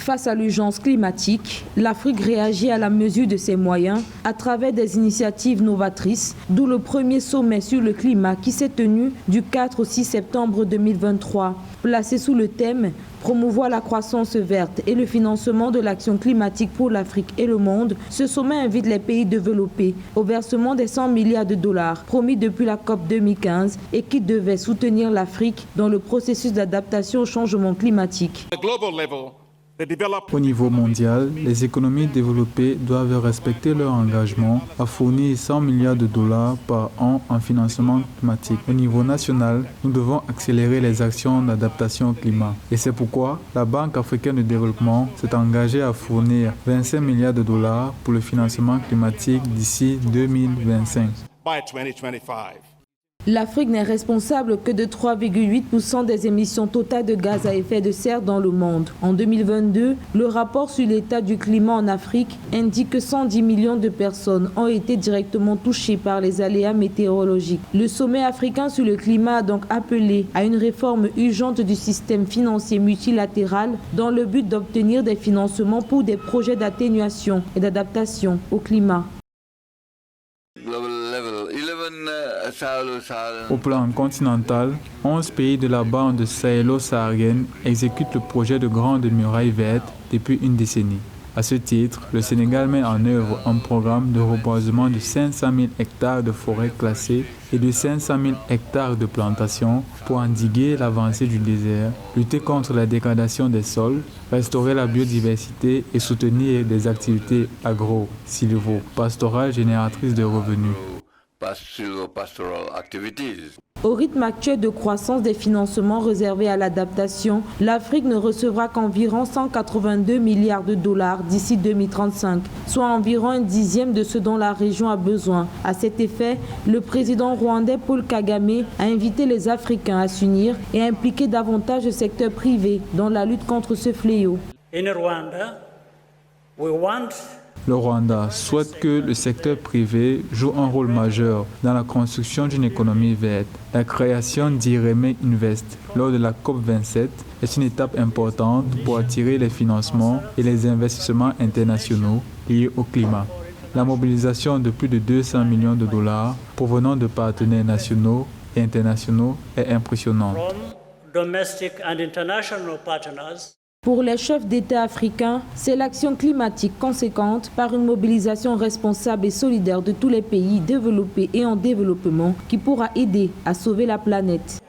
Face à l'urgence climatique, l'Afrique réagit à la mesure de ses moyens à travers des initiatives novatrices, d'où le premier sommet sur le climat qui s'est tenu du 4 au 6 septembre 2023. Placé sous le thème « Promouvoir la croissance verte et le financement de l'action climatique pour l'Afrique et le monde », ce sommet invite les pays développés au versement des 100 milliards de dollars promis depuis la COP 2015 et qui devaient soutenir l'Afrique dans le processus d'adaptation au changement climatique. Au niveau mondial, les économies développées doivent respecter leur engagement à fournir 100 milliards de dollars par an en financement climatique. Au niveau national, nous devons accélérer les actions d'adaptation au climat. Et c'est pourquoi la Banque africaine de développement s'est engagée à fournir 25 milliards de dollars pour le financement climatique d'ici 2025. L'Afrique n'est responsable que de 3,8% des émissions totales de gaz à effet de serre dans le monde. En 2022, le rapport sur l'état du climat en Afrique indique que 110 millions de personnes ont été directement touchées par les aléas météorologiques. Le sommet africain sur le climat a donc appelé à une réforme urgente du système financier multilatéral dans le but d'obtenir des financements pour des projets d'atténuation et d'adaptation au climat. Au plan continental, 11 pays de la bande sahélo-saharienne exécutent le projet de Grande Muraille Verte depuis une décennie. À ce titre, le Sénégal met en œuvre un programme de reboisement de 500 000 hectares de forêts classées et de 500 000 hectares de plantations pour endiguer l'avancée du désert, lutter contre la dégradation des sols, restaurer la biodiversité et soutenir des activités agro-sylvo-pastorales génératrices de revenus. Au rythme actuel de croissance des financements réservés à l'adaptation, l'Afrique ne recevra qu'environ 182 milliards de dollars d'ici 2035, soit environ un dixième de ce dont la région a besoin. À cet effet, le président rwandais Paul Kagame a invité les Africains à s'unir et à impliquer davantage le secteur privé dans la lutte contre ce fléau. Le Rwanda souhaite que le secteur privé joue un rôle majeur dans la construction d'une économie verte. La création d'Ireme Invest lors de la COP27 est une étape importante pour attirer les financements et les investissements internationaux liés au climat. La mobilisation de plus de 200 millions de dollars provenant de partenaires nationaux et internationaux est impressionnante. Pour les chefs d'État africains, c'est l'action climatique conséquente par une mobilisation responsable et solidaire de tous les pays développés et en développement qui pourra aider à sauver la planète.